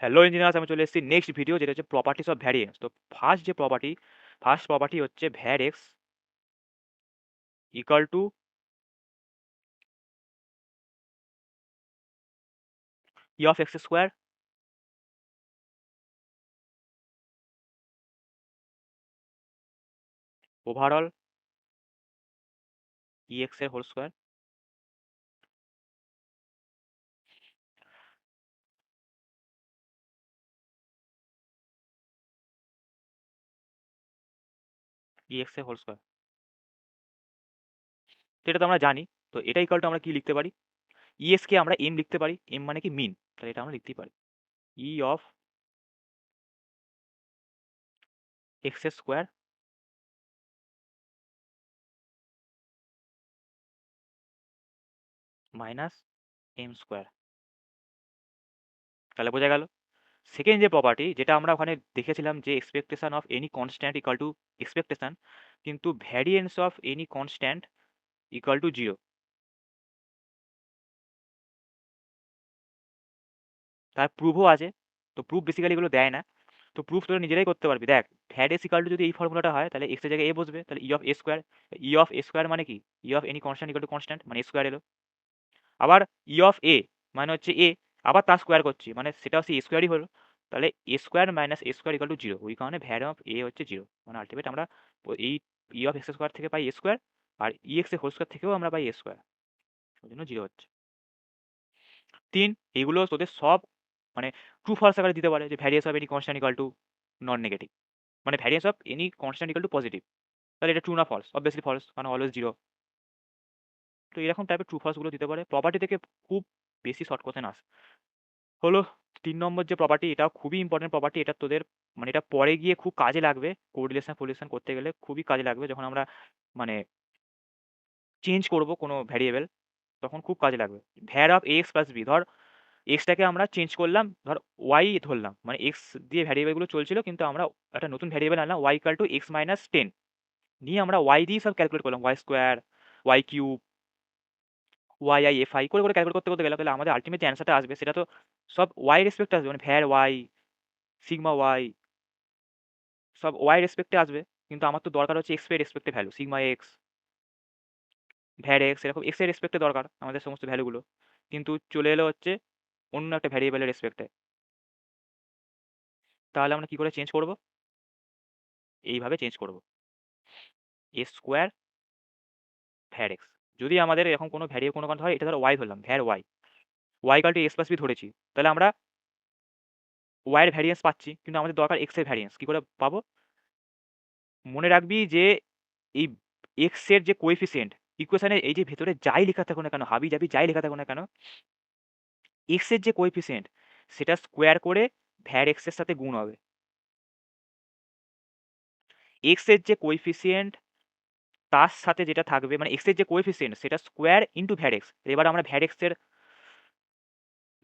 Hello engineers, আমি চলে এসেছি নেক্সট ভিডিও, যেটা হচ্ছে প্রপার্টিস অফ ভ্যারিয়েন্স। তো ফার্স্ট প্রপার্টি হচ্ছে where x equal to E of X square overall E x এর হোল স্কোয়ার। ই এক্স এর হোল স্কোয়ার, সেটা তো আমরা জানি। তো এটা ইকুয়াল টু আমরা কি লিখতে পারি? ই এক্স কে আমরা এম লিখতে পারি, এম মানে কি মিন, তাহলে এটা আমরা লিখতেই পারি E of X square minus M square. তাহলে বোঝা গেল সেকেন্ড যে প্রপার্টি, যেটা আমরা ওখানে দেখেছিলাম যে expectation of any constant equal to expectation, কিন্তু variance of any constant equal to zero. তার প্রুফও আছে। তো প্রুফ বেসিক্যালি এগুলো দেয় না, তো প্রুফ তোরা নিজেরাই করতে পারবি। দেখ, ভ্যাড এস ইকাল টু যদি এই ফর্মুলাটা হয়, তাহলে এক্স এর জায়গায় এ বসবে, তাহলে ই of A square. E of A square মানে কি? ই of any constant equal to constant, মানে এ স্কোয়ার এলো। আবার ই অফ এ মানে হচ্ছে এ, আবার তার স্কোয়ার করছি, মানে সেটা হচ্ছে এ স্কোয়ারই হলো। তাহলে A square minus A square equal to zero, ওই কারণে ভ্যাড অফ এ হচ্ছে জিরো। মানে আলটিমেট আমরা এই ই অফ এক্স স্কোয়ার থেকে পাই এ স্কোয়ার, আর ই এক্স এর হোল স্কোয়ার থেকেও আমরা পাই এ স্কোয়ার, ওই জন্য জিরো হচ্ছে। তিন, এগুলো তোদের সব মানে ট্রু ফলস আকারে দিতে পারে, যে variance of any constant equal to non negative, মানে variance of any constant equal to positive. তাহলে এটা ট্রু না ফলস? অবভিয়াসলি ফলস, কারণ অলওয়েজ জিরো। তো এরকম টাইপের ট্রু ফলস গুলো দিতে পারে। প্রপার্টি থেকে খুব বেশি শর্ট কোশ্চেন আসে। হলো 3 নম্বর যে প্রপার্টি, এটাও খুবই ইম্পর্টেন্ট প্রপার্টি। এটা তোদের মানে এটা পরে গিয়ে খুব কাজে লাগবে, কোরিলেশন ফোরিলেশন করতে গেলে খুবই কাজে লাগবে। যখন আমরা মানে চেঞ্জ করব কোনো ভ্যারিয়েবল, তখন খুব কাজে লাগবে। Var of X plus B, ধর এক্সটাকে আমরা চেঞ্জ করলাম, ধর ওয়াই ধরলাম, মানে এক্স দিয়ে ভ্যারিয়েবলগুলো চলছিল, কিন্তু আমরা একটা নতুন ভ্যারিয়েবল আনলাম Y equal to X minus 10, নিয়ে আমরা ওয়াই দিয়ে সব ক্যালকুলেট করলাম, Y square, Y cube, Y I F I করে করে ক্যালকুলেট করতে করতে গেলে, তাহলে আমাদের আলটিমেট যে অ্যান্সারটা আসবে সেটা তো সব ওয়াই রেসপেক্টে আসবে, মানে ভ্যার ওয়াই, সিগমা ওয়াই, সব ওয়াই রেসপেক্টে আসবে। কিন্তু আমার তো দরকার হচ্ছে এক্স এর রেসপেক্টে value, sigma X, var X, এরকম এক্স এর রেসপেক্টে দরকার আমাদের সমস্ত ভ্যালুগুলো, কিন্তু চলে এলো হচ্ছে অন্য একটা ভ্যারিয়েবলের রেসপেক্টে। তাহলে আমরা কি করে চেঞ্জ করব? এইভাবে চেঞ্জ করব, এ স্কোয়ার ভ্যার এক্স। যদি আমাদের এরকম কোনো ভ্যারিয়েবল কোনো কথা হয়, এটা ধরো ওয়াই ধরলাম, var Y, Y equal to X plus B ধরেছি, তাহলে আমরা ওয়াই এর ভ্যারিয়েন্স পাচ্ছি, কিন্তু আমাদের দরকার এক্স এর ভ্যারিয়েন্স। কি করে পাবো? মনে রাখবি যে এই এক্স এর যে কোএফিসিয়েন্ট, ইকুয়েশনে এই যে ভেতরে যাই লেখা থাকুক না কেন, হাবি জাবি যাই লেখা থাকুক না কেন, এক্স এর যে কোএফিসিয়েন্ট সেটা স্কোয়ার করে ভ্যার এক্স এর সাথে গুণ হবে। এক্স এর যে কোএফিসিয়েন্ট তার সাথে যেটা থাকবে, মানে এক্স এর যে কোএফিসিয়েন্ট সেটা স্কোয়ার ইন্টু ভ্যার এক্স। এবার আমরা ভ্যার এক্স এর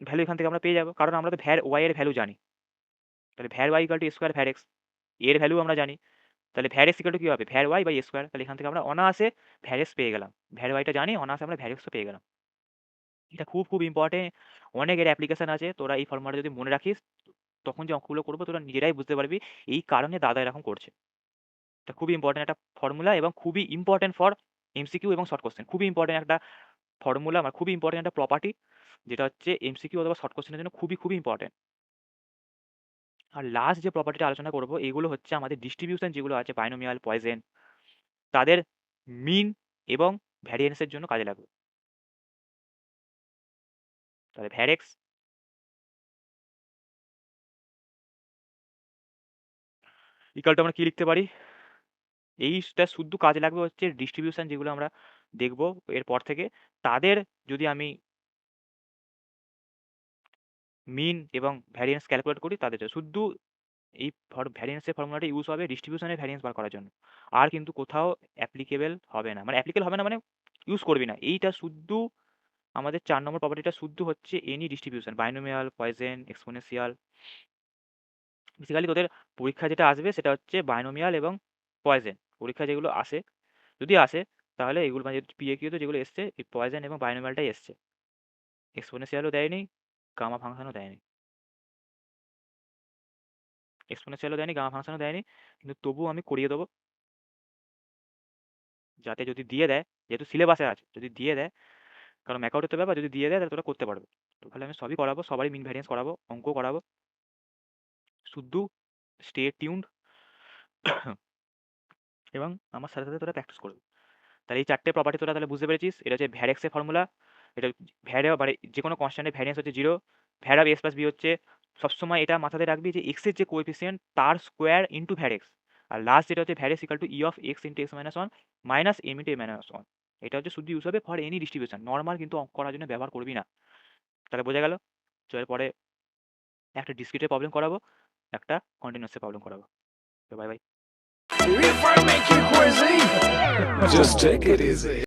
ভ্যালু এখান থেকে আমরা পেয়ে যাবো, কারণ আমরা তো ভ্যার ওয়াই এর ভ্যালু জানি। তাহলে var Y equal to square var X, এর ভ্যালু আমরা জানি। তাহলে ভ্যার এক্স ইকাল টু কি হবে? Var Y by square. তাহলে এখান থেকে আমরা অনায়াসে ভ্যার এক্স পেয়ে গেলাম, ভ্যার ওয়াইটা জানি, অনায়াসে আমরা ভ্যার এক্সও পেয়ে গেলাম। এটা খুব খুব ইম্পর্টেন্ট, অনেক এর অ্যাপ্লিকেশন আছে। তোরা এই ফর্মুলাটা যদি মনে রাখিস, তখন যে অঙ্কগুলো করবো তোরা নিজেরাই বুঝতে পারবি এই কারণে দাদা এরকম করছে। এটা খুবই ইম্পর্টেন্ট একটা ফর্মুলা, এবং খুবই ইম্পর্টেন্ট ফর এমসিকিউ এবং শর্ট কোশ্চেন। খুবই ইম্পর্টেন্ট একটা ফর্মুলা, মানে খুবই ইম্পর্টেন্ট একটা প্রপার্টি, যেটা হচ্ছে এমসিকিউ অথবা শর্ট কোশ্চেনের জন্য খুবই খুবই ইম্পর্টেন্ট। আর লাস্ট যে প্রপার্টিটা আলোচনা করবো, এগুলো হচ্ছে আমাদের ডিস্ট্রিবিউশন যেগুলো আছে, বাইনোমিয়াল, পয়সন, তাদের মিন এবং ভ্যারিয়েন্সের জন্য কাজে লাগবে। তাহলে ভ্যার এক্স ইকাল টু আমরা কি লিখতে পারি? এইটা শুদ্ধ কাজে লাগবে হচ্ছে ডিস্ট্রিবিউশন যেগুলো আমরা দেখব এরপর থেকে, তাদের যদি আমি মিন এবং ভ্যারিয়েন্স ক্যালকুলেট করি, তাদের জন্য শুধু এই ভ্যারিয়েন্সের ফর্মুলাটা ইউজ হবে ডিস্ট্রিবিউশনের ভ্যারিয়েন্স বার করার জন্য। আর কিন্তু কোথাও অ্যাপ্লিকেবল হবে না, মানে অ্যাপ্লিকেবল হবে না মানে ইউজ করবি না। এইটা শুদ্ধ আমাদের 4 নম্বর প্রপার্টিটা শুদ্ধ হচ্ছে any distribution, binomial, poison, exponential. Basically তোদের পরীক্ষা যেটা আসবে সেটা হচ্ছে বাইনোমিয়াল এবং পয়সন। পরীক্ষা যেগুলো আসে, যদি আসে, তাহলে এগুলো মানে পিএ কিউতে যেগুলো এসছে, এই পয়সন এবং বাইনোমিয়ালটাই এসছে, এক্সপোনেনশিয়ালও দেয়নি, গামা ফাংশনও দেয়নি। এক্সপোনেনশিয়ালও দেয়নি, গামা ফাংশনও দেয়নি, কিন্তু তবুও আমি করিয়ে দেবো, যাতে যদি দিয়ে দেয়, যেহেতু সিলেবাসে আছে, যদি দিয়ে দেয়, কারণ ম্যাকআউটের তো ব্যাপার, যদি দিয়ে দেয় তাহলে তোরা করতে পারবে। তো তাহলে আমি সবই করাবো, সবারই মিন ভ্যারিয়েন্স করাবো, অঙ্ক করাবো, শুধু স্টে টিউনড এবং আমার সাথে সাথে তোরা প্র্যাকটিস করবে। তাহলে এই 4টে প্রপার্টি তোরা তাহলে বুঝতে পেরেছিস। এটা হচ্ছে ভ্যারেক্সের ফর্মুলা, এটা ভ্যারে মানে যে কোনো কনস্ট্যান্টের ভ্যারিয়েন্স হচ্ছে 0, var of S plus B হচ্ছে, সবসময় এটা মাথাতে রাখবি যে এক্সের যে কোএফিসিয়েন্ট তার স্কোয়ার ইন্টু ভ্যারেক্স, আর লাস্ট যেটা হচ্ছে var X equal to E of X into X minus one minus M into A minus one. এটা হচ্ছে শুধু ইউজ হবে ফর এনি ডিস্ট্রিবিউশন, নর্মাল কিন্তু অঙ্ক করার জন্য ব্যবহার করবি না। তাহলে বোঝা গেল। তো এরপরে একটা ডিসক্রিটের প্রবলেম করাবো, একটা কন্টিনিউয়াসের প্রবলেম করাবো। তো bye bye. If I make you crazy, just take it easy.